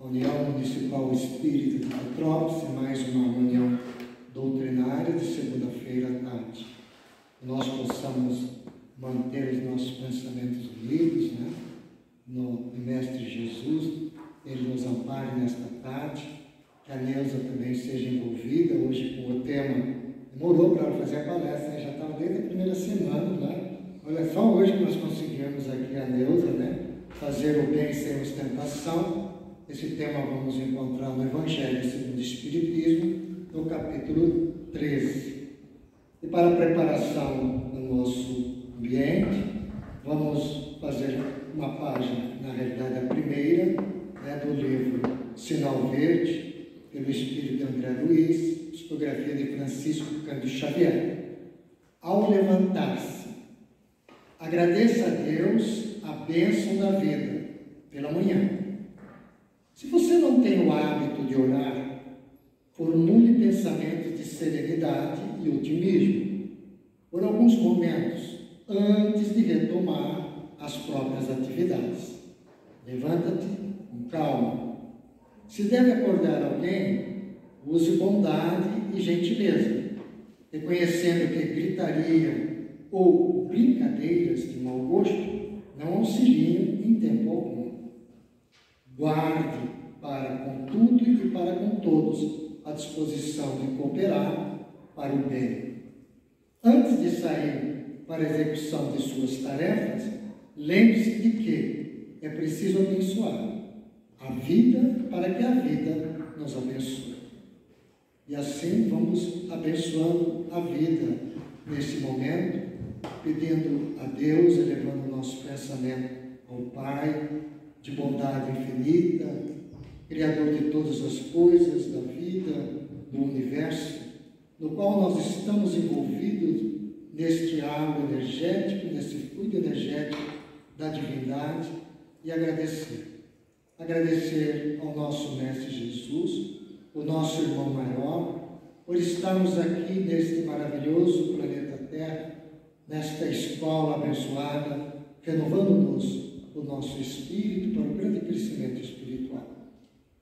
União Municipal Espírita de Petrópolis, mais uma reunião doutrinária de segunda-feira à tarde. Que nós possamos manter os nossos pensamentos unidos, né? No Mestre Jesus, Ele nos ampare nesta tarde, que a Neuza também seja envolvida hoje com o tema. Demorou para ela fazer a palestra, né? Já estava desde a primeira semana, né? Olha, só hoje que nós conseguimos aqui a Neuza, né? Fazer o bem sem ostentação. Esse tema vamos encontrar no Evangelho segundo o Espiritismo, no capítulo 13. E para a preparação do nosso ambiente, vamos fazer uma página, na realidade a primeira, né, do livro Sinal Verde, pelo Espírito André Luiz, psicografia de Francisco Cândido Xavier. Ao levantar-se, agradeça a Deus a bênção da vida pela manhã. Se você não tem o hábito de orar, formule pensamentos de serenidade e otimismo por alguns momentos antes de retomar as próprias atividades. Levanta-te com calma. Se deve acordar alguém, use bondade e gentileza, reconhecendo que gritaria ou brincadeiras de mau gosto não auxiliam em tempo algum. Guarde para com tudo e para com todos a disposição de cooperar para o bem. Antes de sair para a execução de suas tarefas, lembre-se de que é preciso abençoar a vida para que a vida nos abençoe. E assim vamos abençoando a vida nesse momento, pedindo a Deus, elevando o nosso pensamento ao Pai, de bondade infinita, Criador de todas as coisas, da vida, do universo, no qual nós estamos envolvidos neste água energético, nesse fluido energético da divindade, e agradecer. Agradecer ao nosso Mestre Jesus, o nosso irmão maior, por estarmos aqui neste maravilhoso planeta Terra, nesta escola abençoada, renovando-nos o nosso espírito para o grande crescimento espiritual.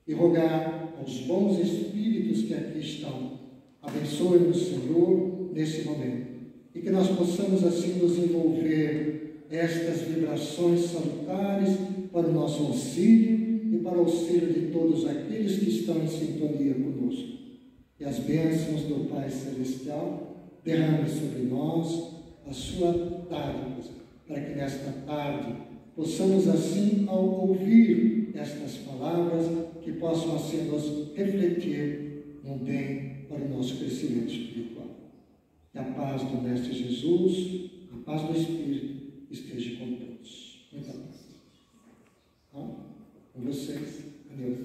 E rogar aos bons espíritos que aqui estão, abençoe-nos, Senhor, nesse momento. E que nós possamos assim nos envolver estas vibrações salutares para o nosso auxílio e para o auxílio de todos aqueles que estão em sintonia conosco. E as bênçãos do Pai Celestial derrame sobre nós a sua dádiva, para que nesta tarde possamos assim, ao ouvir estas palavras, que possam assim nos refletir no bem para o nosso crescimento espiritual. Que a paz do Mestre Jesus, a paz do Espírito, esteja com todos. Muita paz. Bom, com vocês, adeus.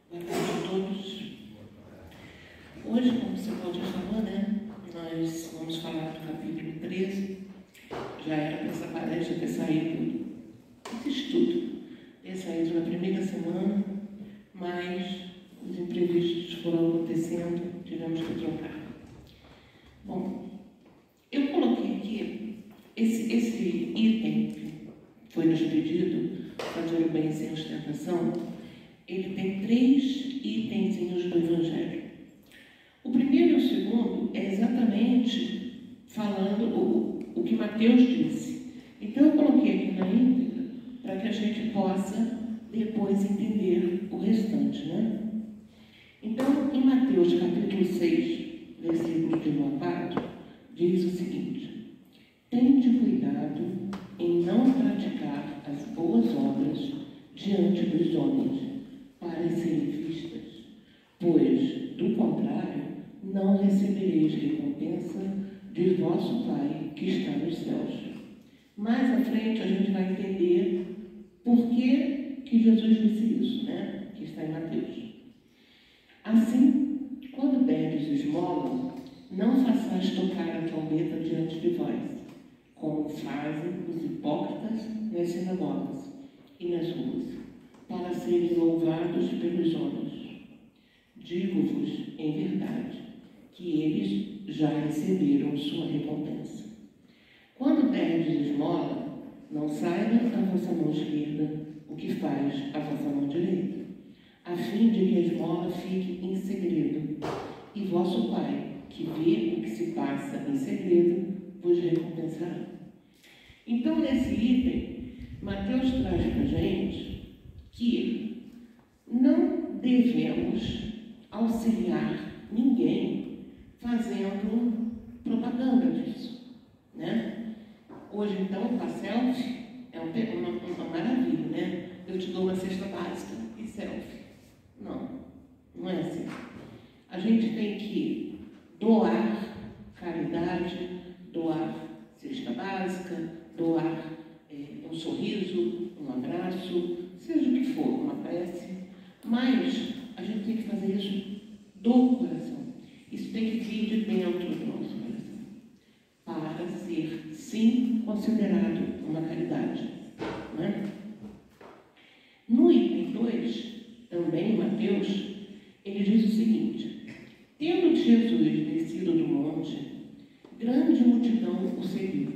Boa tarde a todos. Hoje, como você pode falar, né, nós vamos falar do capítulo 13. Já era para essa palestra ter saído, esse estudo, ter saído na primeira semana, mas os imprevistos foram acontecendo, tivemos que trocar. Bom, eu coloquei aqui esse item que foi nos pedido, fazer o bem sem ostentação. Ele tem 3 itenzinhos do Evangelho. O primeiro e o segundo é exatamente falando o que Mateus disse. Então eu coloquei aqui na íntegra para que a gente possa depois entender o restante, né? Então, em Mateus capítulo 6, versículo de 1 a 4, diz o seguinte: tende cuidado em não praticar as boas obras diante dos homens, para serem vistas, pois, do contrário, não recebereis recompensa de vosso Pai que está nos céus. Mais à frente a gente vai entender por que Jesus disse isso, né? Que está em Mateus. Assim, quando bebeis esmola, não façais tocar a trombeta diante de vós, como fazem os hipócritas nas sinagogas e nas ruas, para serem louvados pelos homens. Digo-vos, em verdade, que eles já receberam sua recompensa. Quando bebeis não saiba a vossa mão esquerda o que faz a vossa mão direita, a fim de que a esmola fique em segredo, e vosso Pai, que vê o que se passa em segredo, vos recompensará. Então, nesse item, Mateus traz para a gente que não devemos auxiliar ninguém fazendo propaganda disso, né? Hoje, então, a selfie é uma maravilha, né? Eu te dou uma cesta básica e selfie. Não é assim. A gente tem que doar caridade, doar cesta básica, doar um sorriso, um abraço, seja o que for, uma prece, mas a gente tem que fazer isso do coração. Isso tem que vir de dentro do nosso coração, para ser, sim, considerado uma caridade. Né? No item 2, também Mateus, ele diz o seguinte: tendo Jesus descido do monte, grande multidão o seguiu.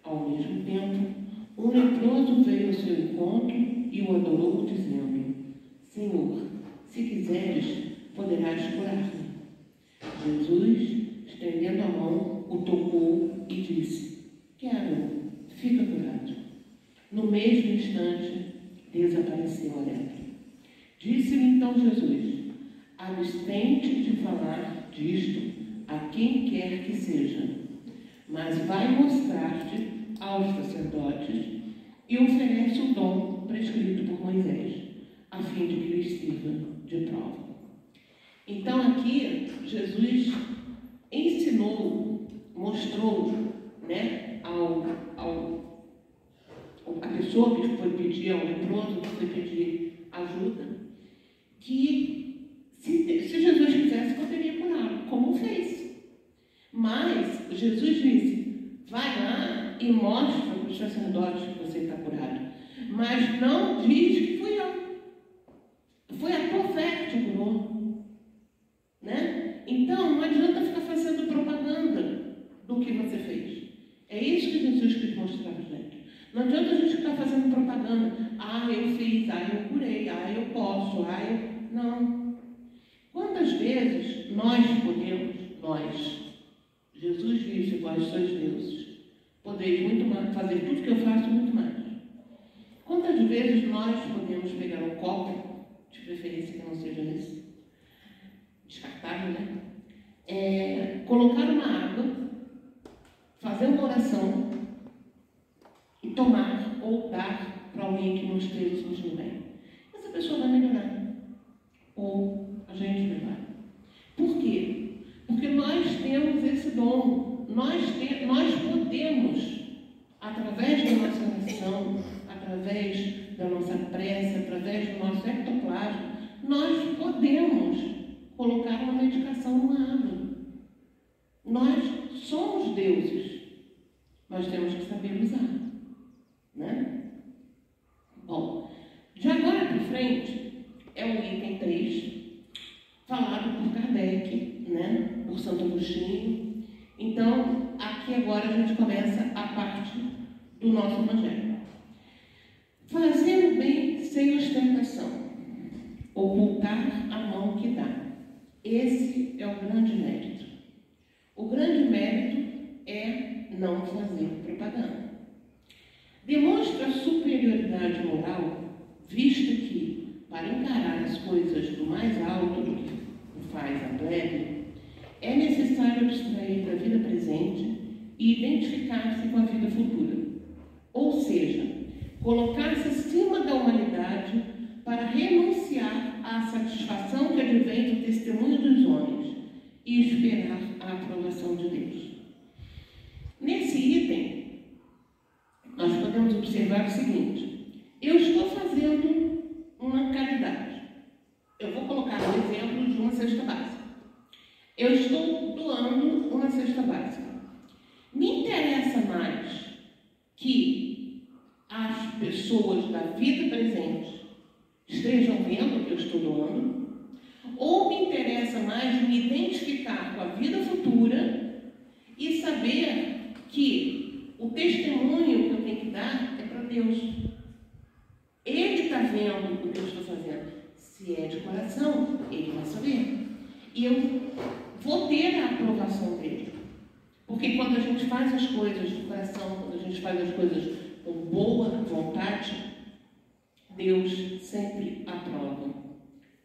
Ao mesmo tempo, um leproso veio ao seu encontro e o adorou, dizendo: Senhor, se quiseres, poderás curar-me. Jesus, estendendo a mão, o tocou e disse: Quero, fica curado. No mesmo instante, desapareceu a lepra. Disse-lhe então Jesus: abstente de falar disto a quem quer que seja, mas vai mostrar-te aos sacerdotes e oferece o dom prescrito por Moisés, a fim de que lhes sirva de prova. Então aqui Jesus ensinou, mostrou, né, a pessoa que foi pedir, ao leproso que foi pedir ajuda, que se Jesus quisesse, poderia curá-lo, como fez. Mas Jesus disse: vai lá e mostra para os sacerdotes que você está curado. Mas não diz que fui eu. Foi a tua fé que te curou. Né? Então, não adianta ficar fazendo propaganda do que você fez. É isso que Jesus quis mostrar para a gente. Não adianta a gente ficar fazendo propaganda. Eu fiz, eu curei, eu posso, Não. Quantas vezes nós podemos, Jesus disse: vós sois deuses, podeis muito mais, fazer tudo que eu faço, muito mais. Quantas vezes nós podemos pegar um copo, de preferência que não seja esse, descartável, né? Colocar uma água, fazer uma oração e tomar ou dar para alguém que não esteja se sentindo bem. Essa pessoa vai melhorar. Ou a gente vai. Por quê? Porque nós temos esse dom. Nós podemos, através da nossa oração, através da nossa prece, através do nosso ectoplasma, nós podemos colocar uma medicação numa água. Nós somos deuses. Nós temos que saber usar. Né? Bom, de agora para frente é o item 3, falado por Kardec, né? Por Santo Agostinho. Então, aqui agora a gente começa a parte do nosso Evangelho. Fazer o bem sem ostentação, ocultar a mão que dá. Esse é o grande mérito. O grande mérito é não fazer propaganda. Demonstra superioridade moral, visto que, para encarar as coisas do mais alto do que faz a plebe, é necessário abstrair da vida presente e identificar-se com a vida futura. Ou seja, colocar-se acima da humanidade para renunciar à satisfação que advém do testemunho dos homens e esperar a aprovação de Deus. Nesse item, nós podemos observar o seguinte: eu estou fazendo uma caridade. Eu vou colocar um exemplo de uma cesta básica. Eu estou doando uma cesta básica. Me interessa mais que as pessoas da vida presente estejam vendo o que eu estou doando, ou me interessa mais me identificar com a vida futura e saber que O testemunho que eu tenho que dar é para Deus. Ele está vendo o que eu estou fazendo. Se é de coração, ele vai saber. E eu vou ter a aprovação dele. Porque quando a gente faz as coisas de coração, quando a gente faz as coisas com boa vontade, Deus sempre aprova.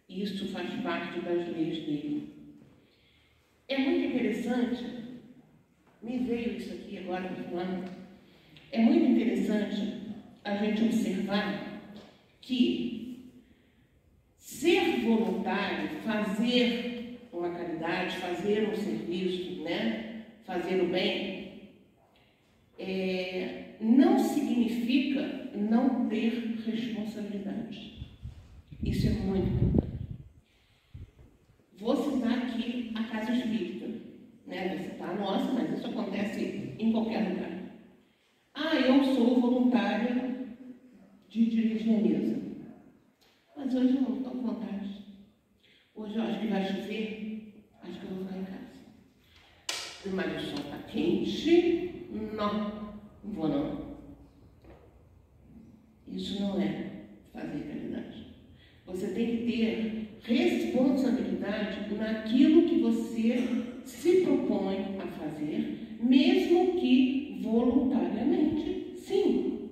Isso faz parte das leis dele. É muito interessante, me veio isso aqui agora falando, é muito interessante a gente observar que ser voluntário, fazer uma caridade, fazer um serviço, né? Fazer o bem, não significa não ter responsabilidade. Isso é muito importante. Vou citar aqui a Casa Espírita, né? Vou citar a nossa, mas isso acontece em qualquer lugar. Eu sou voluntária de dirigir a mesa, mas hoje eu não estou com vontade. Hoje eu acho que vai chover, acho que eu vou ficar em casa. Mas o sol está quente, não vou não. Isso não é fazer caridade. Você tem que ter responsabilidade naquilo que você se propõe a fazer, mesmo que voluntariamente, sim.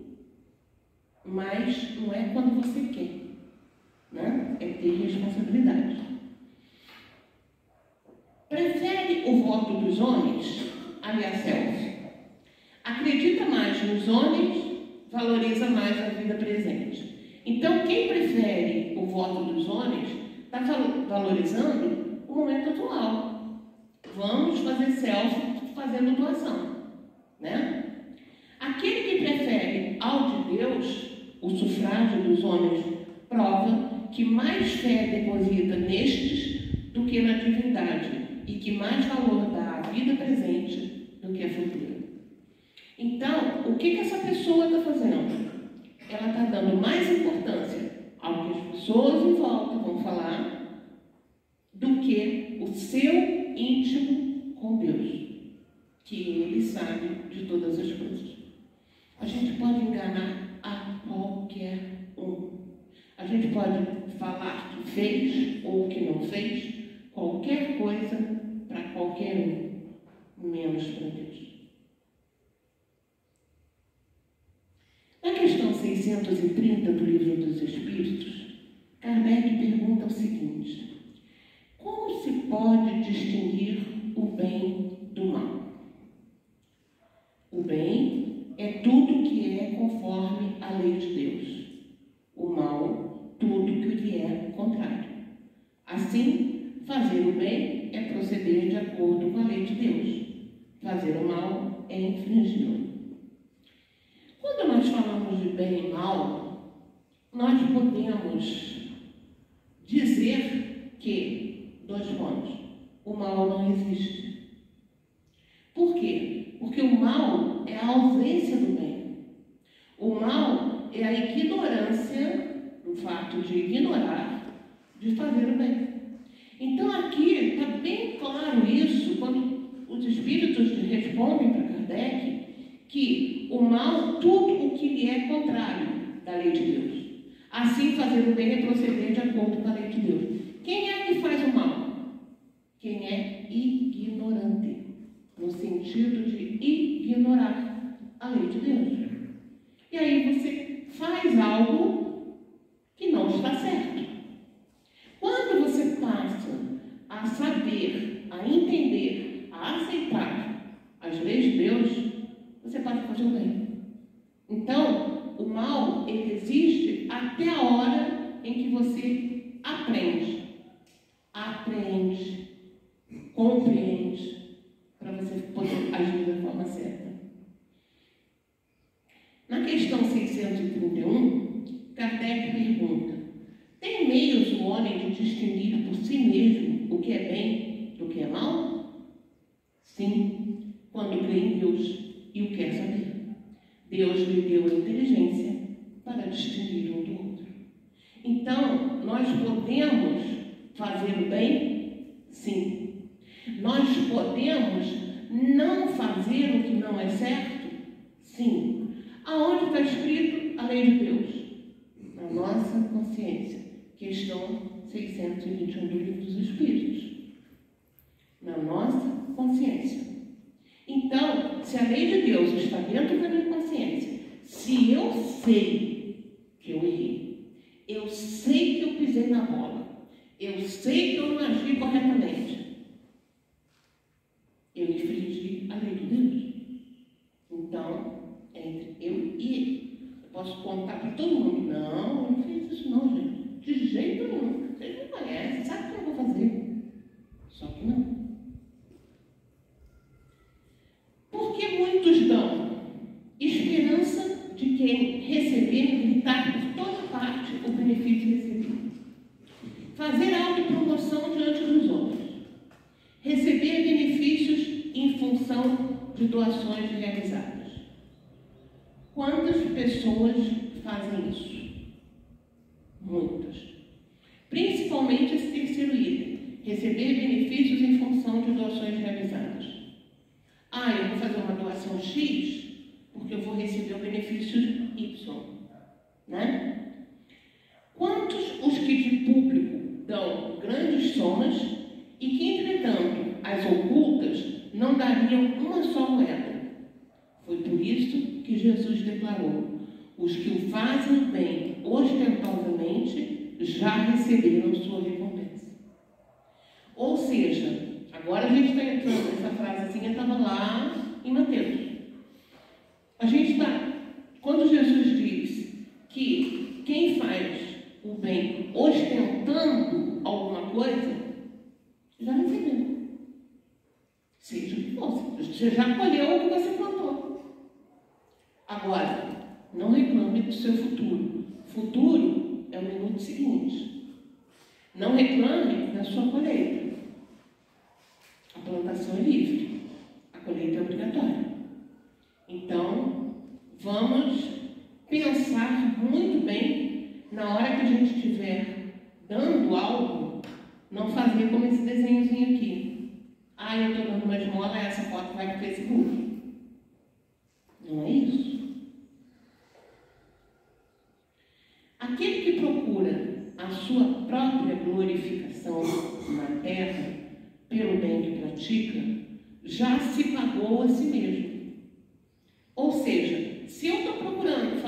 Mas não é quando você quer, né? É ter responsabilidade. Prefere o voto dos homens? Aliás, Celso. Acredita mais nos homens, valoriza mais a vida presente. Então, quem prefere o voto dos homens está valorizando o momento atual. Vamos fazer selfie fazendo doação, né? Aquele que prefere ao de Deus, o sufrágio dos homens, prova que mais fé deposita nestes do que na divindade e que mais valor dá à vida presente do que à futura. Então, o que essa pessoa está fazendo? Ela está dando mais importância ao que as pessoas em volta vão falar do que o seu íntimo com Deus, que Ele sabe de todas as coisas. A gente pode enganar a qualquer um. A gente pode falar que fez ou que não fez qualquer coisa para qualquer um, menos para Deus. Na questão 630 do Livro dos Espíritos, Kardec pergunta o seguinte: como se pode distinguir o bem do mal? O bem é tudo que é conforme a lei de Deus. O mal, tudo que lhe é contrário. Assim, fazer o bem é proceder de acordo com a lei de Deus. Fazer o mal é infringi-lo. Quando nós falamos de bem e mal, nós podemos dizer que, dois pontos, o mal não existe. Por quê? Porque o mal é a ausência do bem. O mal é a ignorância, o fato de ignorar, de fazer o bem. Então aqui está bem claro isso, quando os espíritos respondem para Kardec, que o mal, tudo o que lhe é contrário da lei de Deus. Assim, fazer o bem é proceder de acordo com a lei de Deus. Quem é que faz o mal? Quem é ignorante, no sentido de ignorar a lei de Deus. E aí você faz algo que não está certo. Quando você passa a saber, a entender, a aceitar as leis de Deus, você pode fazer o bem. Então, o mal, ele existe até a hora em que você aprende, compreende, para você poder agir da forma certa. Na questão 631, Kardec pergunta: tem meios o homem de distinguir por si mesmo o que é bem do que é mal? Sim, quando crê em Deus e o quer saber. Deus lhe deu a inteligência para distinguir um do outro. Então, nós podemos fazer o bem? Sim. Nós podemos não fazer o que não é certo? está escrito a lei de Deus? Na nossa consciência. Questão 621 do Livro dos Espíritos. Na nossa consciência. Então, se a lei de Deus está dentro da minha consciência, se eu sei que eu errei, eu sei que eu pisei na bola, eu sei que eu não agi corretamente, eu infringi a lei de Deus. Então, entre eu e ele, eu posso contar para todo mundo: não, eu não fiz isso não, gente. De jeito nenhum. Vocês me conhecem, sabem o que eu vou fazer. Só que não. Porque muitos dão esperança de quem receber gritar por toda parte o benefício recebido. Fazer autopromoção diante dos outros. Receber benefícios em função de doações realizadas. Quantas pessoas fazem isso? Muitas. Principalmente esse terceiro item. Receber benefícios em função de doações realizadas. Eu vou fazer uma doação X porque eu vou receber o benefício Y. Né? Quantos os que de público dão grandes somas e que, entretanto, as ocultas não dariam uma só moeda? Foi por isso que Jesus declarou: os que o fazem bem ostentosamente já receberam sua recompensa. Ou seja, agora a gente está entrando, essa frasezinha estava lá em Mateus. A gente está, quando Jesus diz que quem faz o bem ostentando alguma coisa, já recebeu. Seja o que for, você já colheu o que você plantou. Agora, não reclame do seu futuro. Futuro é o minuto seguinte. Não reclame da sua colheita. A plantação é livre, a colheita é obrigatória. Então, vamos pensar muito bem na hora que a gente estiver dando algo, não fazer como esse desenhozinho aqui. Eu estou dando uma esmola, essa foto vai para o Facebook. Não é isso. Aquele que procura a sua própria glorificação na terra, pelo bem que pratica, já se pagou a si mesmo. Ou seja, se eu estou procurando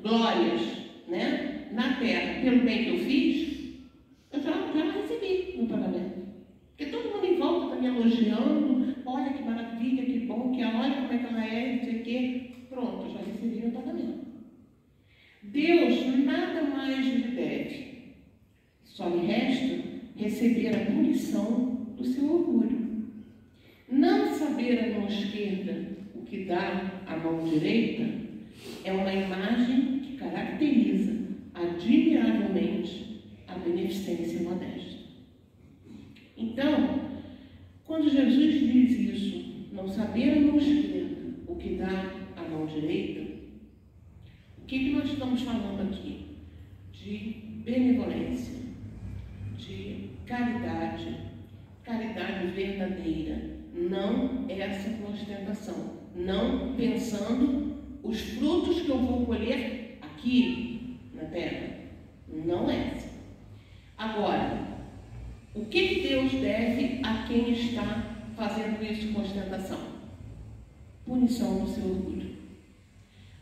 glórias, né, na terra pelo bem que eu fiz, eu já recebi no pagamento. Porque todo mundo em volta está me elogiando: olha que maravilha, que bom, olha como é que ela é, não sei o quê. Pronto, eu já recebi meu pagamento. Deus nada mais lhe deve. Só lhe resta receber a punição do seu orgulho. Não saber a mão esquerda o que dá a mão direita é uma imagem que caracteriza admiravelmente a beneficência modesta. Então, quando Jesus diz isso, não saber a mão esquerda o que dá a mão direita, o que nós estamos falando aqui? De benevolência, de caridade, caridade verdadeira, não essa com ostentação, não pensando os frutos que eu vou colher aqui na terra, não essa. Agora, o que Deus deve a quem está fazendo isso com ostentação? Punição do seu orgulho.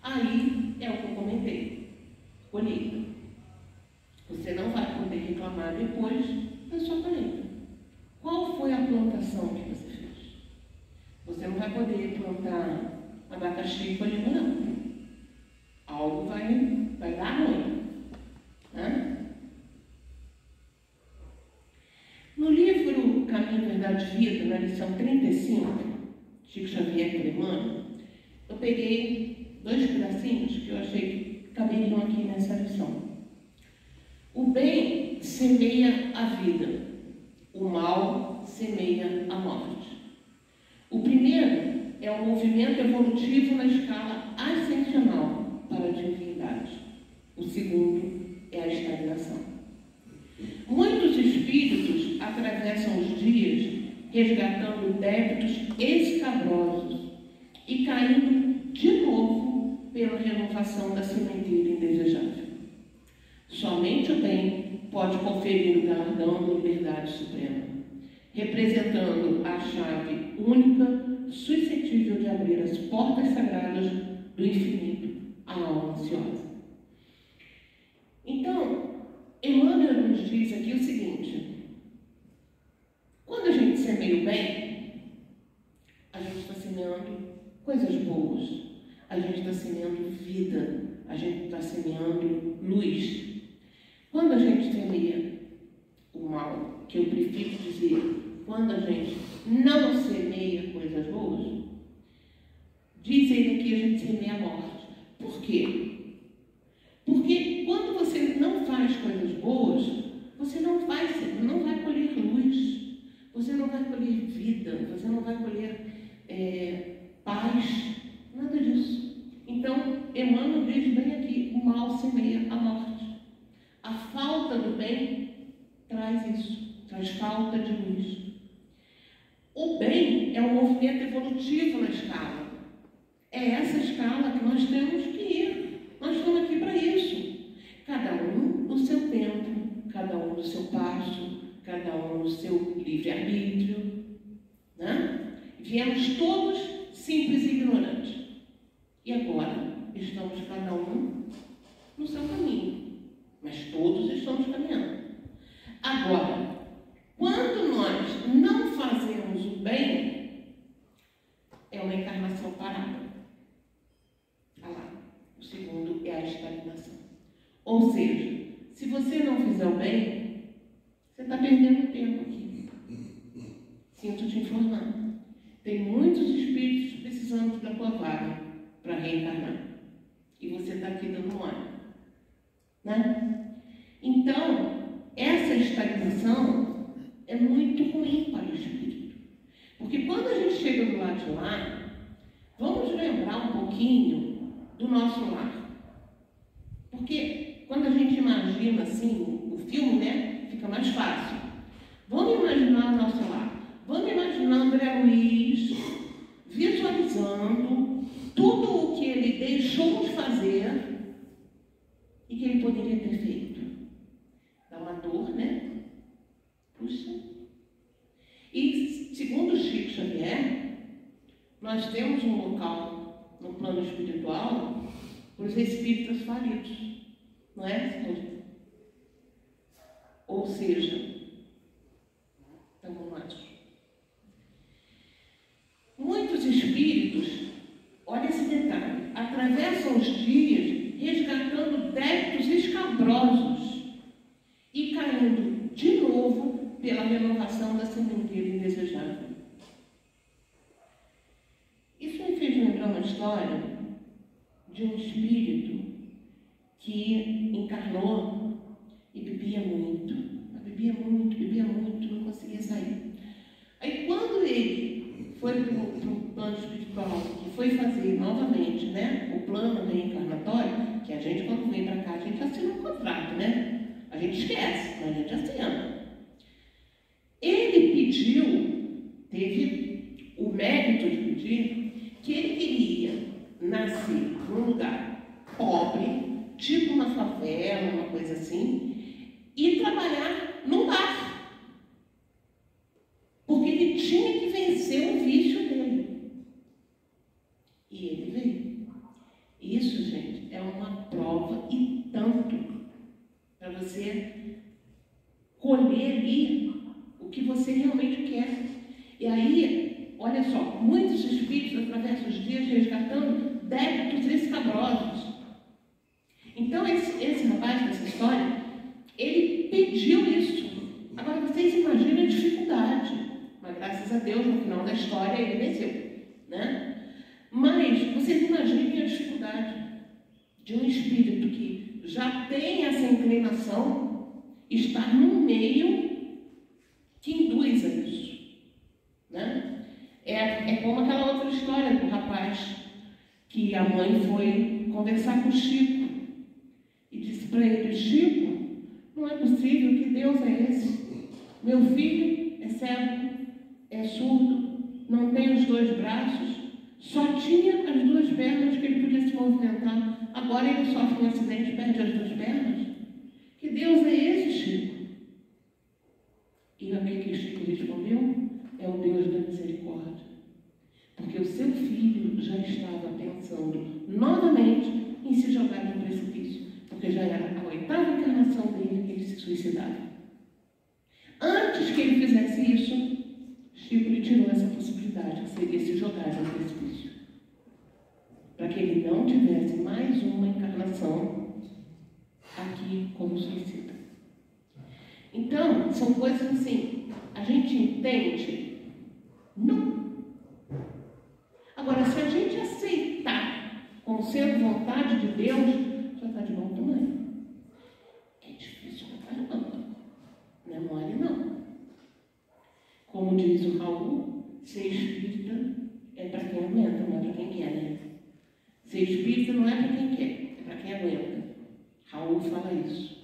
Aí é o que eu comentei: colheita. Você não vai poder reclamar depois da sua colheita. Qual foi a plantação que você fez? Você não vai poder plantar abacaxi e colher não. Algo vai dar ruim. Né? No livro Caminho, Verdade e Vida, na lição 35, Chico Xavier Emmanuel, eu peguei 2 pedacinhos que eu achei que caberiam aqui nessa lição. O bem semeia a vida, o mal semeia a morte. O primeiro é o movimento evolutivo na escala ascensional para a divindade. O segundo é a estagnação. Muitos espíritos atravessam os dias resgatando débitos escabrosos e caindo de novo pela renovação da sementeira indesejável. Somente o bem pode conferir o galardão da liberdade suprema, representando a chave única suscetível de abrir as portas sagradas do infinito à alma ansiosa. Então, Emmanuel nos diz aqui o seguinte: quando a gente semeia o bem, a gente está semeando coisas boas, a gente está semeando vida, a gente está semeando luz. Quando a gente semeia o mal, que eu prefiro dizer, quando a gente não semeia coisas boas, diz ele aqui, a gente semeia a morte. Por quê? Porque quando você não faz coisas boas, você não vai colher luz, você não vai colher vida, você não vai colher paz, nada disso. Então, Emmanuel diz bem aqui, o mal semeia a morte. A falta do bem traz isso, traz falta de luz. O bem é um movimento evolutivo na escala. É essa escala que nós temos que ir. Nós estamos aqui para isso. Cada um no seu tempo, cada um no seu passo, cada um no seu livre-arbítrio. Né? Viemos todos simples e ignorantes. E agora estamos cada um no seu caminho. Mas todos estamos caminhando. Agora, quando nós não fazemos o bem, é uma encarnação parada. Olha lá, o segundo é a estagnação. Ou seja, se você não fizer o bem, você está perdendo tempo aqui. Sinto te informar. Tem muitos espíritos precisando da tua vaga para reencarnar. E você está aqui dando mole. Né? Então, essa estagnação é muito ruim para o espírito. Porque quando a gente chega do lado de lá, vamos lembrar um pouquinho do nosso lar. Porque quando a gente imagina assim, o filme, né, fica mais fácil. Vamos imaginar o nosso lar. Vamos imaginar André Luiz visualizando tudo o que ele deixou de fazer e que ele poderia ter feito. Dá uma dor, né? Puxa. E, segundo Chico Xavier, nós temos um local no plano espiritual para os espíritas falidos. Não é? Ou seja, estamos lá. Muitos espíritos, olha esse detalhe, atravessam os dias resgatando débitos escabrosos e caindo de novo pela renovação da sementeira indesejável. Isso me fez lembrar uma história de um espírito que encarnou e bebia muito, não conseguia sair. Aí quando ele foi para o plano espiritual, que foi fazer novamente, né, o plano reencarnatório, que a gente quando vem para cá, a gente assina um contrato, né? A gente esquece, mas a gente assina. Ele pediu, teve o mérito de pedir, que ele queria nascer num lugar pobre, tipo uma favela, uma coisa assim, e trabalhar num bar. Porque ele tinha que vencer o vício dele. E ele veio. Isso, gente, é uma prova e tanto para você colher ali o que você realmente quer. E aí, olha só, muitos espíritos atravessam os dias resgatando débitos escabrosos. Então, esse rapaz dessa história, ele pediu isso. Agora, vocês imaginam a dificuldade. Mas, graças a Deus, no final da história, ele venceu, né? Mas, vocês imaginem a dificuldade de um espírito que já tem essa inclinação, estar num meio que induz a isso, né? É como aquela outra história do rapaz que a mãe foi conversar com o Chico e disse para ele: Chico, não é possível, que Deus é esse? Meu filho é cego, é surdo, não tem os 2 braços, Só tinha as duas pernas que ele podia se movimentar. Agora ele sofre um acidente e perde as duas pernas. Que Deus é esse, Chico? E o que Chico respondeu? É o Deus da misericórdia. Porque o seu filho já estava pensando novamente em se jogar no precipício. Porque já era a 8ª encarnação dele que ele se suicidava. Antes que ele fizesse isso, Chico lhe tirou essa possibilidade, que seria se jogar no precipício. Para que ele não tivesse mais uma encarnação aqui como suicida. Então, são coisas assim, a gente entende? Não. Agora, se a gente aceitar como sendo vontade de Deus, já está de bom tamanho. É difícil pra caramba. Não é mole, não. Como diz o Raul, ser espírita é para quem aguenta, não é para quem quer, né? Ser espírita não é para quem quer, é para quem aguenta. Raul fala isso.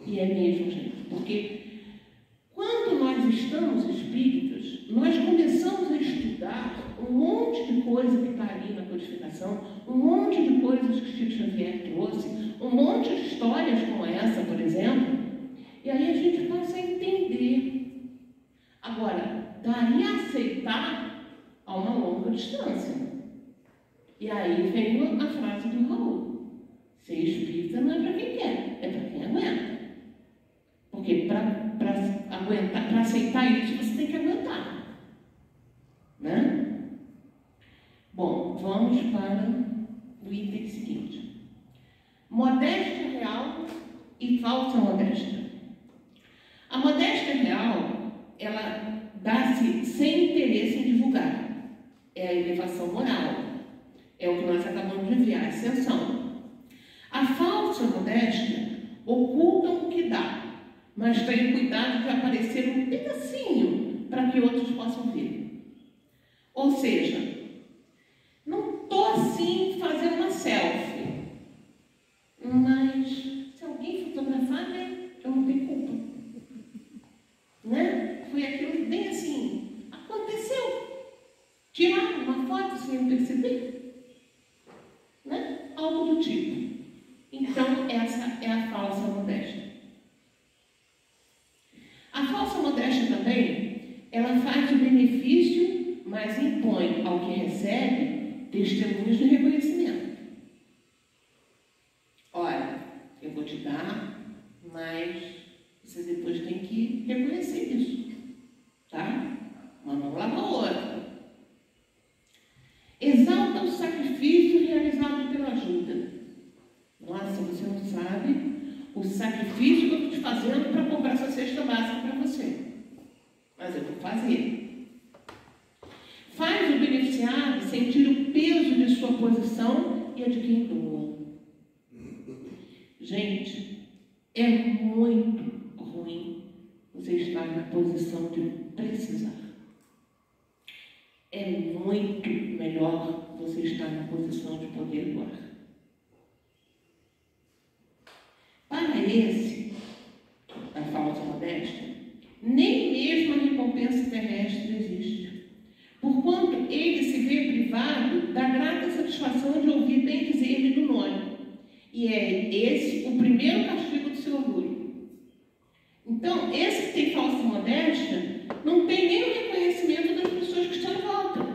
E é mesmo, gente. Porque quando nós estamos espíritas, nós começamos a estudar um monte de coisa que está ali na codificação, um monte de coisas que Chico Xavier trouxe, um monte de histórias como essa, por exemplo, e aí a gente passa a entender. Agora, daí a aceitar a uma longa distância. E aí vem a frase do Raul. Ser espírita não é para quem quer, é para quem aguenta. Porque para aceitar isso, você tem que aguentar. Né? Bom, vamos para o item seguinte. Modéstia real e falsa modéstia. A modéstia real, ela dá-se sem interesse em divulgar. É a elevação moral. É o que nós acabamos de ver, a ascensão. A falsa modéstia oculta o que dá, mas tem cuidado de aparecer um pedacinho para que outros possam ver. Ou seja, não estou assim fazendo uma selfie, mas se alguém fotografar, né, eu não tenho culpa. Né? Foi aquilo bem assim, aconteceu. Tirar uma foto sem eu perceber. Né? Algo do tipo. Então, essa é a falsa modéstia. A falsa modéstia também, ela faz o benefício, mas impõe ao que recebe testemunhos de reconhecimento. Olha, eu vou te dar, mas você depois tem que reconhecer isso. Tá? Uma mão lava a outra. Exalta o sacrifício realizado pela ajuda. Nossa, você não sabe o sacrifício que eu estou te fazendo para comprar essa cesta básica para você. Mas eu vou fazer. Faz o beneficiado sentir o peso de sua posição e a de quem doa. Gente, é muito ruim você estar na posição de precisar. É muito melhor você estar na posição de poder doar. Para esse, a falsa modéstia, nem mesmo a recompensa terrestre existe, porquanto ele se vê privado da grata satisfação de ouvir bem dizer-lhe do nome. E é esse o primeiro castigo do seu orgulho. Então, esse que tem falsa modéstia não tem nem o reconhecimento das pessoas que estão em volta.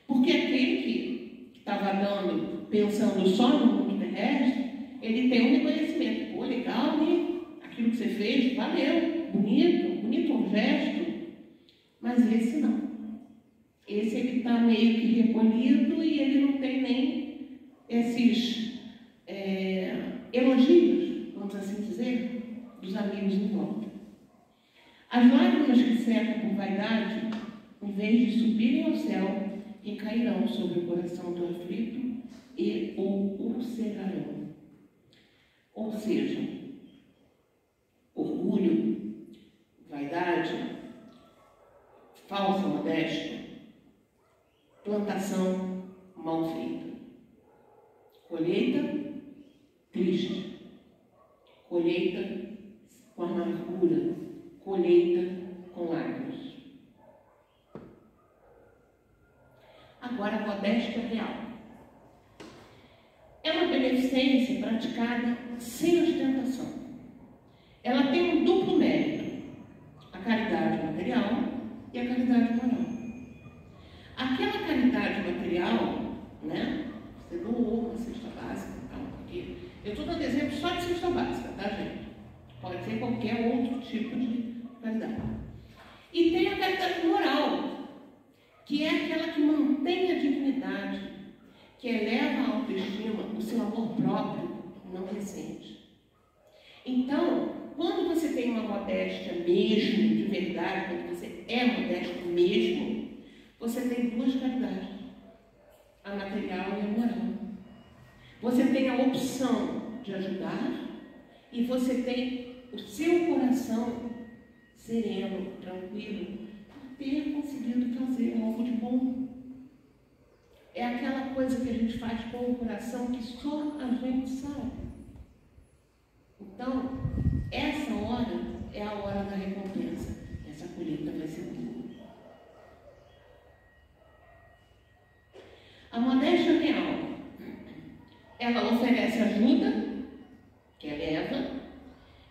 Porque aquele que estava dando, pensando só no mundo terrestre, ele tem um reconhecimento. Pô, legal, né? Aquilo que você fez, valeu, bonito um gesto. Mas esse não. Esse ele está meio que recolhido e ele não tem nem esses elogios, vamos assim dizer, dos amigos em volta. As lágrimas que secam por vaidade, em vez de subirem ao céu, recairão sobre o coração do aflito e o ulcerarão. Ou seja, orgulho, vaidade, falsa modéstia, plantação mal feita, colheita triste, colheita com amargura, colheita com lágrimas. Agora, a modéstia real. É uma beneficência praticada sem ostentação. Ela tem um duplo mérito: a caridade material e a caridade moral. Aquela caridade material, né? Você doou uma cesta básica, tal, porque eu estou dando exemplo só de cesta básica, tá, gente? Pode ser qualquer outro tipo de caridade. E tem a caridade moral, que é aquela que mantém a dignidade, que eleva a autoestima, o seu amor próprio não recente. Então, quando você tem uma modéstia mesmo, de verdade, quando você é modesto mesmo, você tem duas caridades, a material e a moral. Você tem a opção de ajudar e você tem o seu coração sereno, tranquilo, por ter conseguido fazer algo de bom. É aquela coisa que a gente faz com o coração que só a gente sabe. Então, essa hora é a hora da recompensa. Essa colheita vai ser boa. A modéstia real, ela oferece ajuda, que eleva,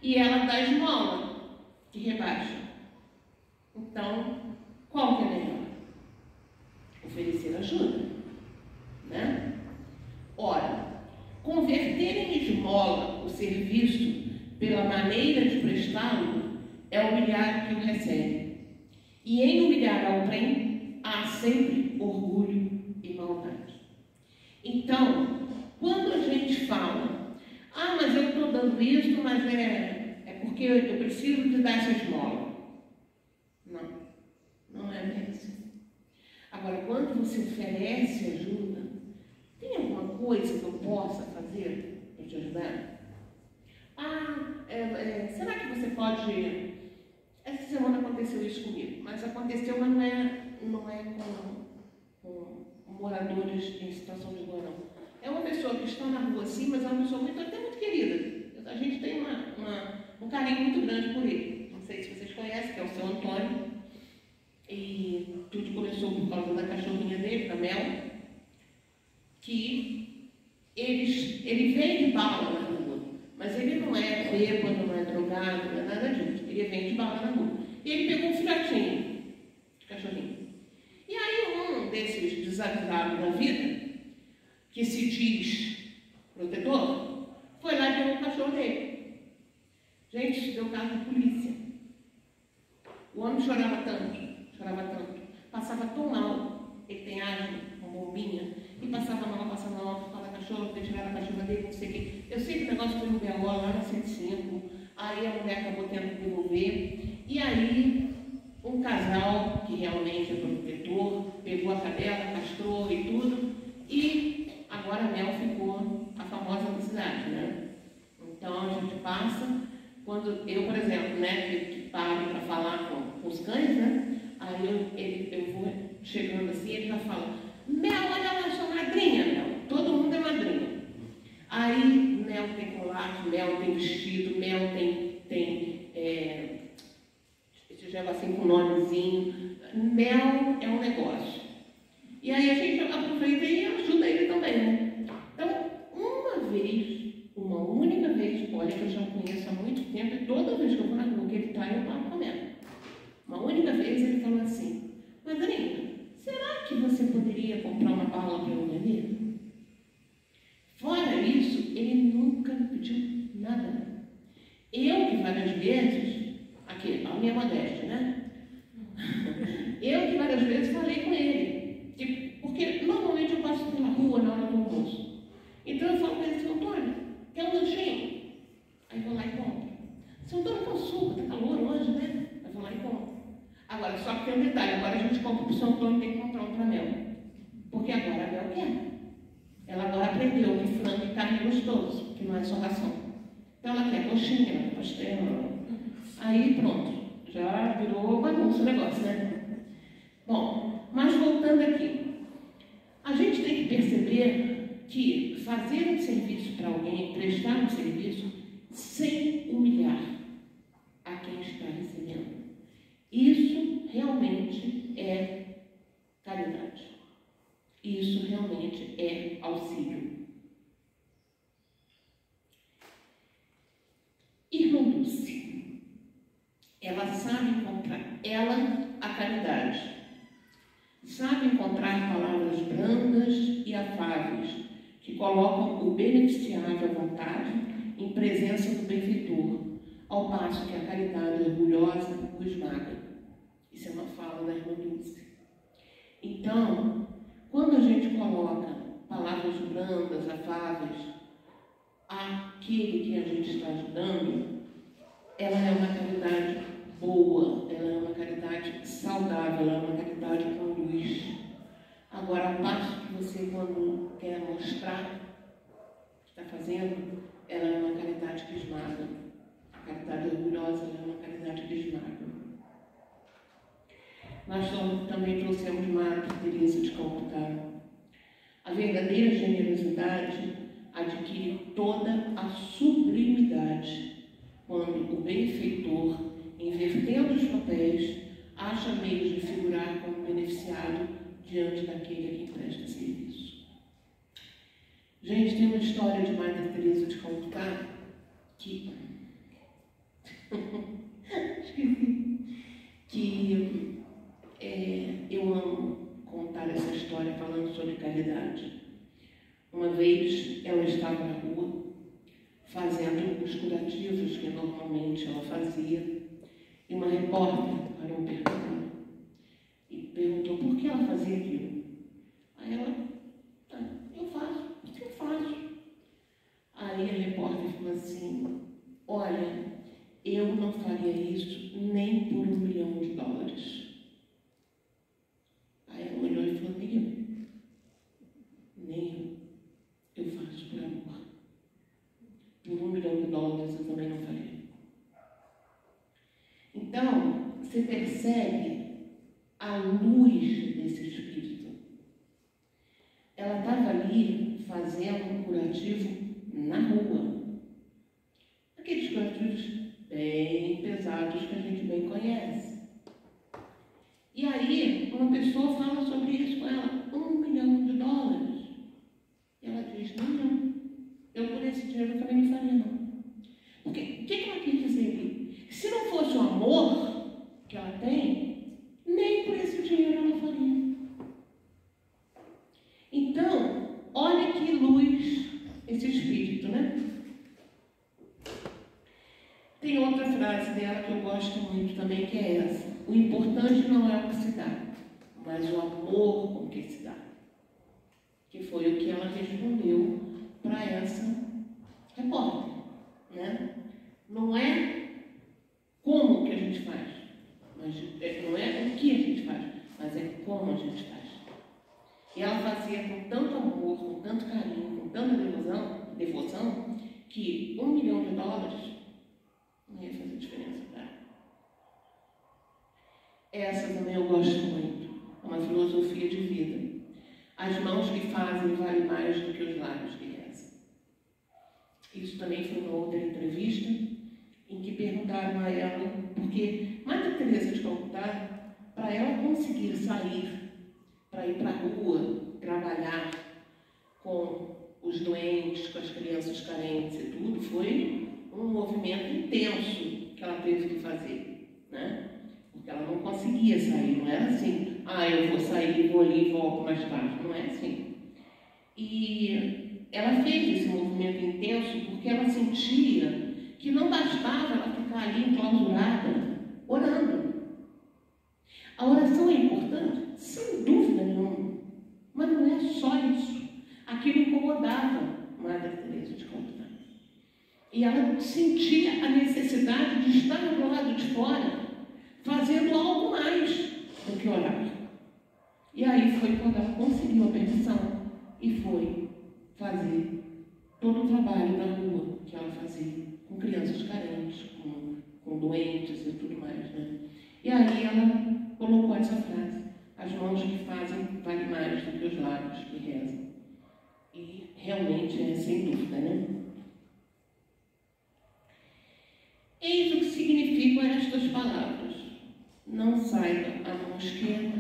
e ela dá esmola, que rebaixa. Então, qual que é melhor? Oferecer ajuda, né? Ora, converter em esmola o serviço pela maneira de prestá-lo é humilhar o que o recebe. E em humilhar alguém há sempre orgulho e maldade. Então, quando a gente fala, mas eu estou dando isso, mas é porque eu preciso te dar essa esmola. Não é bem assim. Agora, quando você oferece ajuda, tem alguma coisa que eu possa fazer para te ajudar? Será que você pode... Essa semana aconteceu isso comigo, mas aconteceu, mas não é com moradores em situação de rua, não. É uma pessoa que está na rua, sim, mas é uma pessoa até muito querida. A gente tem um carinho muito grande por ele. Não sei se vocês conhecem, que é o seu Antônio. E tudo começou por causa da cachorrinha dele, da Mel, que ele vende bala na rua, mas ele não é bêbado, não é drogado, não é nada disso. Ele vende bala na rua. E ele pegou um filhotinho de cachorrinho. E aí um desses desavisados da vida, que se diz protetor, foi lá e pegou o cachorro dele. Gente, deu caso de polícia. O homem chorava tanto, passava tão mal, ele tem asma, uma bombinha, e passava mal, por causa da cachorra, porque tiraram a cachorra dele, não sei o quê. Eu sei que o negócio foi no BO lá na 105, aí a mulher acabou tendo que devolver, e aí um casal, que realmente é protetor, pegou a cadela, castrou e tudo, e agora a Mel ficou a famosa da cidade, né? Então a gente passa, quando eu, por exemplo, né, que paro para falar com os cães, né? Aí eu vou chegando assim, ele já fala: Mel, olha lá, sua madrinha, Mel. Todo mundo é madrinha. Aí Mel tem colar, Mel tem vestido, Mel tem esse negocinho com nomezinho. Mel é um negócio. E aí a gente aproveita e ajuda ele também, né? Então, uma única vez, olha que eu já conheço há muito tempo, e toda vez que eu vou na rua que ele está, eu paro comendo. Uma única vez ele falou assim: Madrinha, será que você poderia comprar uma bala para eu vender? Fora isso, ele nunca me pediu nada. Eu que várias vezes, aqui, a minha modéstia, né? Eu que várias vezes falei com ele, porque normalmente eu passo pela rua na hora do almoço. Então eu falo para ele: Seu Antônio, quer um lanchinho? Aí eu vou lá e compro. Seu Antônio, quer um suco? Está calor hoje, né? Aí eu vou lá e compro. Agora, só que tem um detalhe: agora a gente compra para o Seu Antônio, tem que comprar um para a Mel. Porque agora a Mel quer. Ela agora aprendeu que frango e carne é gostoso, que não é só ração. Então ela quer coxinha, pastel. Aí pronto, já virou bagunça o negócio, né? Bom, mas voltando aqui, a gente tem que perceber que fazer um serviço para alguém, prestar um serviço, sem humilhar a quem está recebendo, isso realmente é caridade. E isso realmente é auxílio. Irmã Dulce, ela sabe encontrar, a caridade, sabe encontrar palavras brandas e afáveis que colocam o beneficiário à vontade em presença do benfeitor, ao passo que a caridade orgulhosa o esmaga. Isso é uma fala da irmã Dulce. Então, quando a gente coloca palavras brandas, afáveis, àquele que a gente está ajudando, ela é uma caridade boa, ela é uma caridade saudável, ela é uma caridade com luz. Agora, a parte que você, quando quer mostrar o que está fazendo, ela é uma caridade que esmaga. A caridade orgulhosa é uma caridade que esmaga. Nós também trouxemos Madre Teresa de Calcutá. A verdadeira generosidade adquire toda a sublimidade quando o benfeitor, invertendo os papéis, acha meios de figurar como beneficiário diante daquele a quem presta serviço. Gente, tem uma história de Madre Teresa de Calcutá que eu amo contar essa história falando sobre caridade. Uma vez ela estava na rua fazendo os curativos que normalmente ela fazia, e uma repórter parou perguntando e perguntou por que ela fazia aquilo. Aí ela, eu faço, o que eu faço? Aí a repórter falou assim, olha, eu não faria isso nem por $1 milhão. Aí ela olhou e falou, nem eu faço por amor. Por $1 milhão eu também não faria. Então, você percebe a luz desse espírito. Ela estava ali fazendo um curativo na rua. Aqueles curativos bem pesados que a gente bem conhece. E aí, uma pessoa fala sobre isso com ela, $1 milhão. E ela diz, não, eu por esse dinheiro também não faria não. Porque, o que ela quis dizer ali? Se não fosse o amor que ela tem, nem por esse dinheiro ela faria. Então, olha que luz esse espírito, né? Tem outra frase dela que eu gosto muito também, que é essa. O importante não é o que se dá, mas o amor com que se dá. Que foi o que ela respondeu para essa repórter, né? Não é como que a gente faz, mas não é o que a gente faz, mas é como a gente faz. E ela fazia com tanto amor, com tanto carinho, com tanta devoção, que $1 milhão não ia fazer diferença para ela. Essa também eu gosto muito. É uma filosofia de vida. As mãos que fazem valem mais do que os lábios que rezam. Isso também foi uma outra entrevista em que perguntaram a ela, porque Madre Teresa de Calcutá, para ela conseguir sair, para ir para a rua, trabalhar com os doentes, com as crianças carentes e tudo, foi um movimento intenso que ela teve que fazer, né? Porque ela não conseguia sair, não era assim, eu vou sair, vou ali e volto mais tarde, não é assim. E ela fez esse movimento intenso porque ela sentia que não bastava ela ficar ali enclausurada, orando. A oração é importante, sem dúvida nenhuma, mas não é só isso. Aquilo incomodava Madre Teresa de Calcutá. E ela sentia a necessidade de estar do lado de fora, fazendo algo mais do que orar. E aí foi quando ela conseguiu a permissão e foi fazer todo o trabalho da rua que ela fazia, com crianças carentes, com doentes e tudo mais, né? E aí ela colocou essa frase, as mãos que fazem valem mais do que os lábios que rezam. E realmente é sem dúvida, né? Eis o que significam estas palavras. Não saiba a mão esquerda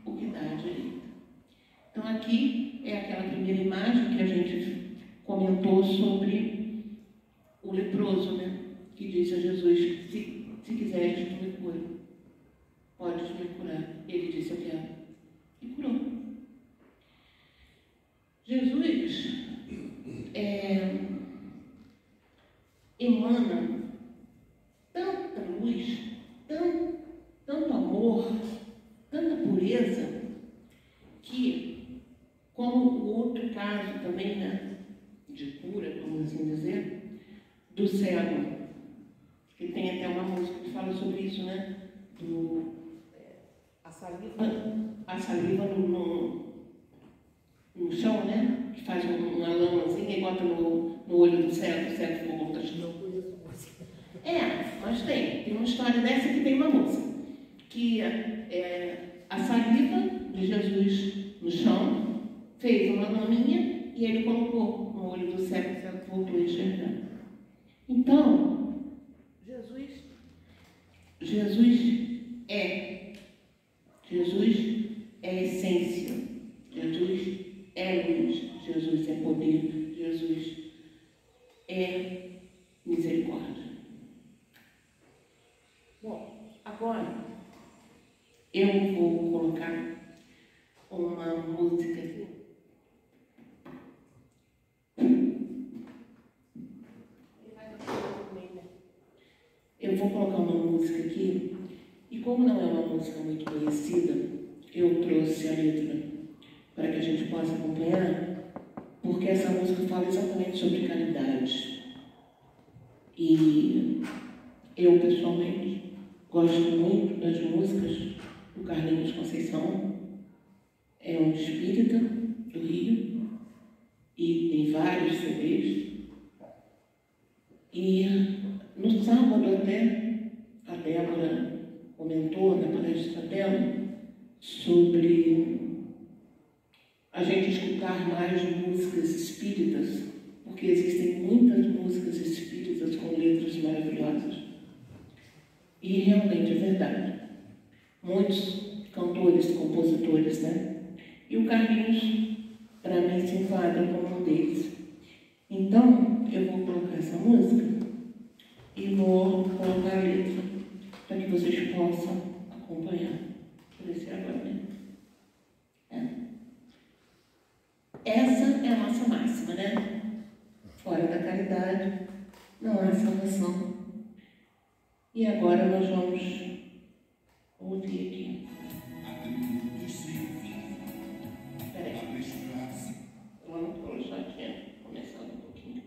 o que dá à direita. Então aqui aqui é aquela primeira imagem que a gente comentou sobre o leproso, né? Que disse a Jesus: se quiseres, tu me cura. Podes me curar. Ele disse: eu quero. E curou. Jesus emana tanta luz, tanto amor, tanta pureza, que, como o outro caso também, né, de cura, vamos assim dizer, do cego, que tem até uma música que fala sobre isso, né, a saliva no chão, né, que faz uma lamazinha e bota no olho do cego, o cego ficou contagiado. Mas tem uma história dessa que tem uma música, que a saliva de Jesus no chão fez uma laminha e ele colocou no olho do cego, o cego voltou a enxergar. Então, Jesus é essência, Jesus é luz, Jesus é poder, Jesus é misericórdia. Bom, agora eu vou colocar uma música aqui. Eu vou colocar uma música aqui, e como não é uma música muito conhecida, eu trouxe a letra para que a gente possa acompanhar, porque essa música fala exatamente sobre caridade. E eu, pessoalmente, gosto muito das músicas do Carlinhos Conceição. É um espírita do Rio e tem vários CDs. E no sábado até, a Débora comentou na palestra dela sobre a gente escutar mais músicas espíritas, porque existem muitas músicas espíritas com letras maravilhosas. E realmente é verdade. Muitos cantores, compositores, né? E o Carlinhos, para mim, se enquadra como um deles. Então, eu vou colocar essa música e vou colocar a letra para que vocês possam acompanhar. Por esse agora, né? Essa é a nossa máxima, né? Fora da caridade não há salvação. E agora nós vamos ouvir aqui. Espera aí. Vamos colocar aqui, começando um pouquinho.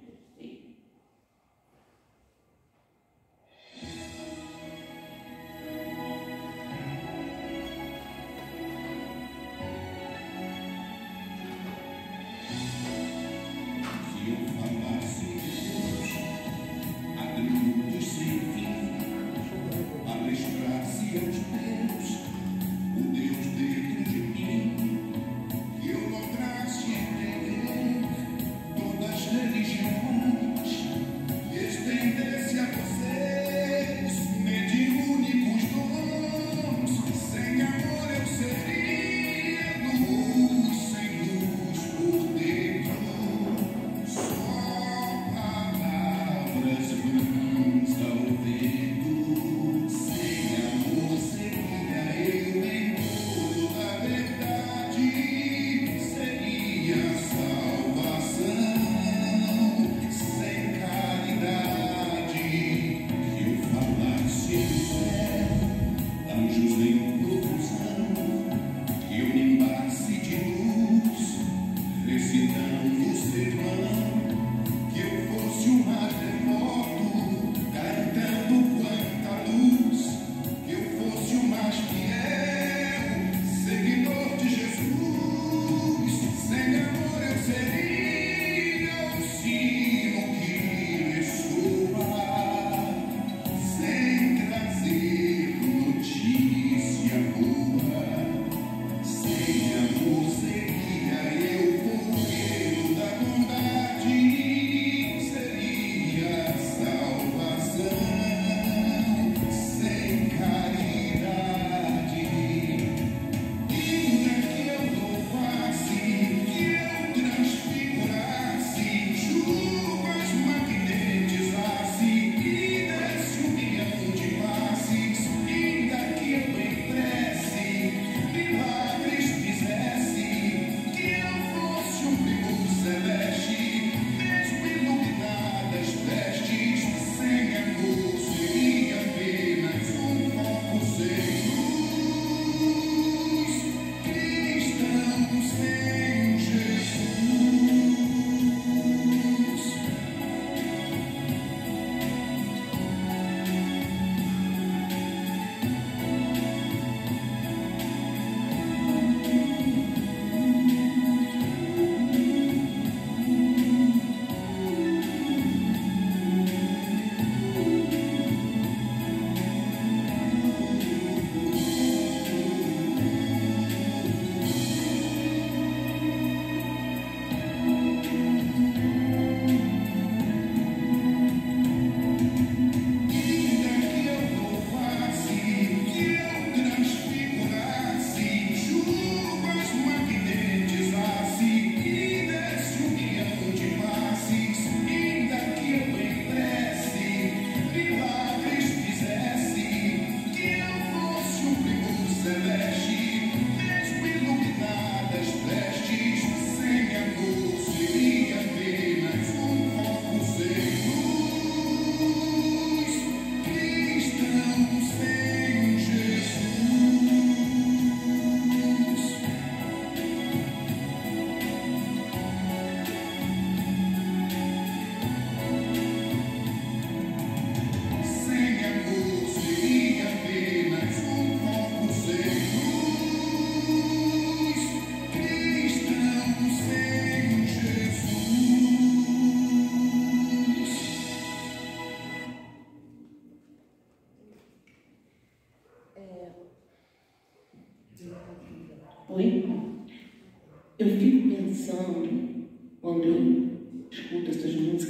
Sem amor seria eu, porque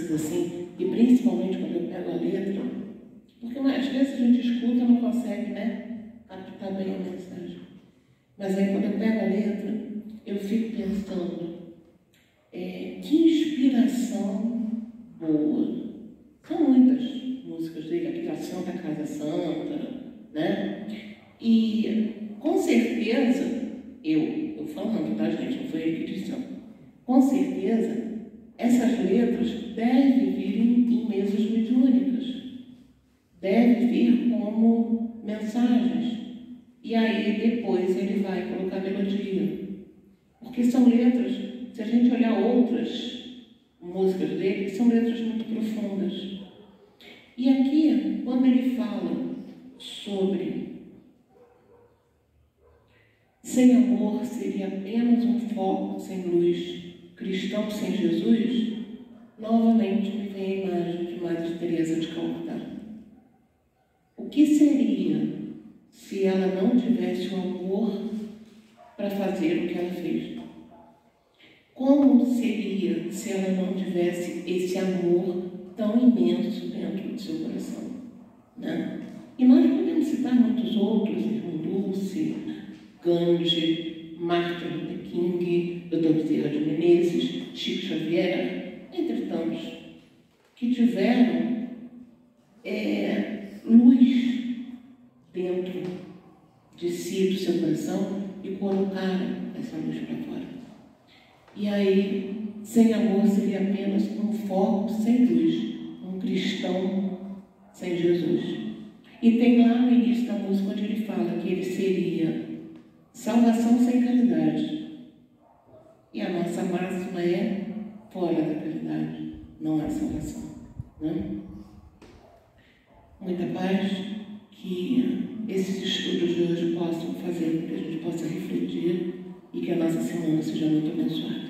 músicas assim, e principalmente quando eu pego a letra, porque às vezes a gente escuta e não consegue, né, captar bem a mensagem. Mas aí quando eu pego a letra, eu fico pensando, que inspiração boa. São muitas músicas dele, aquela Santa Casa Santa, né? E com certeza, eu falando, tá, gente? Não foi ele que disse, não. Com certeza, essas letras devem vir em mesas mediúnicas, devem vir como mensagens. E aí depois ele vai colocar melodia. Porque são letras, se a gente olhar outras músicas dele, são letras muito profundas. E aqui, quando ele fala sobre sem amor seria apenas um foco sem luz, cristão sem Jesus, novamente me vem a imagem de Madre Teresa de Calcutá. O que seria se ela não tivesse o amor para fazer o que ela fez? Como seria se ela não tivesse esse amor tão imenso dentro do seu coração? Né? E nós podemos citar muitos outros, Irmã Dulce, Gandhi, Martin Luther King, Dr. Bezerra de Menezes, Chico Xavier, entre tantos, que tiveram luz dentro de si, do seu coração, e colocaram essa luz para fora. E aí, sem amor seria apenas um foco sem luz, um cristão sem Jesus. E tem lá no início da música onde ele fala que ele seria salvação sem caridade. E a nossa máxima é fora da caridade, não há salvação. Né? Muita paz, que esses estudos de hoje possam fazer com que a gente possa refletir e que a nossa semana seja muito abençoada.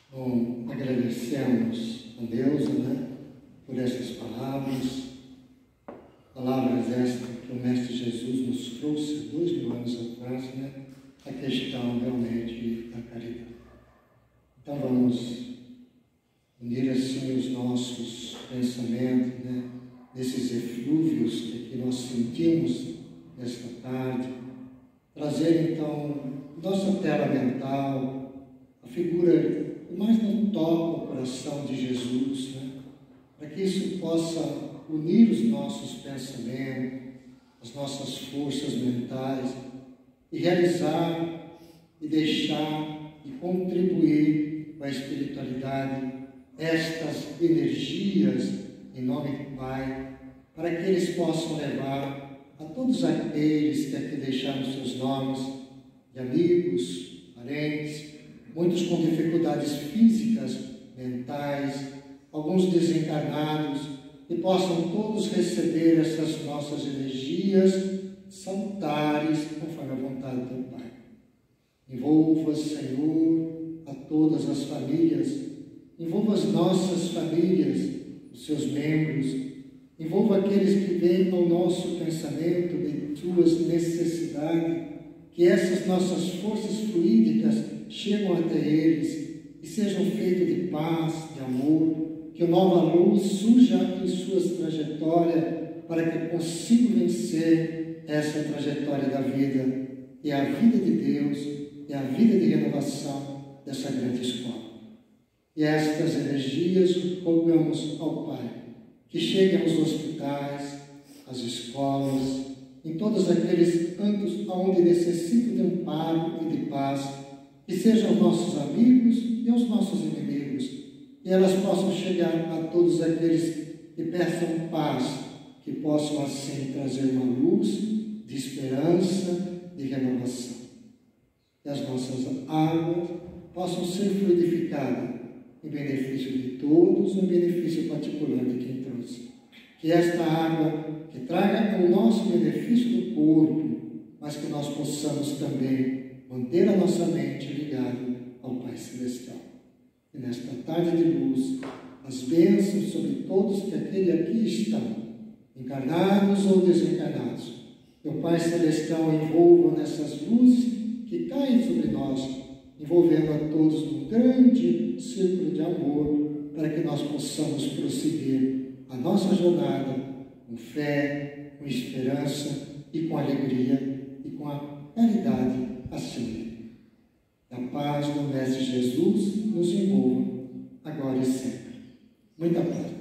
Bom, agradecemos a Deus, né, por essas palavras estas que o Mestre Jesus nos trouxe 2000 anos atrás, né, a questão realmente da caridade. Então vamos unir assim os nossos pensamentos, né, nesses eflúvios que nós sentimos nesta tarde, trazer então nossa tela mental, a figura que mais não toca o coração de Jesus, né? Para que isso possa unir os nossos pensamentos, as nossas forças mentais e realizar e deixar e contribuir com a espiritualidade estas energias em nome do Pai, para que eles possam levar a todos aqueles que aqui deixaram seus nomes de amigos, parentes, muitos com dificuldades físicas, mentais, alguns desencarnados, e possam todos receber essas nossas energias salutares, conforme a vontade do Pai. Envolva, Senhor, a todas as famílias, envolva as nossas famílias, os seus membros, envolva aqueles que vêm ao nosso pensamento de suas necessidades, que essas nossas forças fluídicas chegam até eles e sejam feitos de paz, de amor, que nova luz surja em suas trajetórias para que consigam vencer essa trajetória da vida, e a vida de Deus, e a vida de renovação dessa grande escola. E estas energias rogamos ao Pai, que cheguem aos hospitais, às escolas, em todos aqueles cantos onde necessitam de amparo e de paz, que sejam os nossos amigos e os nossos inimigos, e elas possam chegar a todos aqueles que peçam paz, que possam assim trazer uma luz de esperança, de renovação. Que as nossas águas possam ser fluidificadas em benefício de todos, em benefício particular de quem trouxe. Que esta água que traga o nosso benefício do corpo, mas que nós possamos também manter a nossa mente ligada ao Pai Celestial. E nesta tarde de luz, as bênçãos sobre todos que aqui estão, encarnados ou desencarnados, que o Pai Celestial envolva nessas luzes que caem sobre nós, envolvendo a todos num grande círculo de amor, para que nós possamos prosseguir a nossa jornada com fé, com esperança e com alegria e com a caridade acima. A paz do Mestre Jesus nos envolva agora e sempre. Muita paz.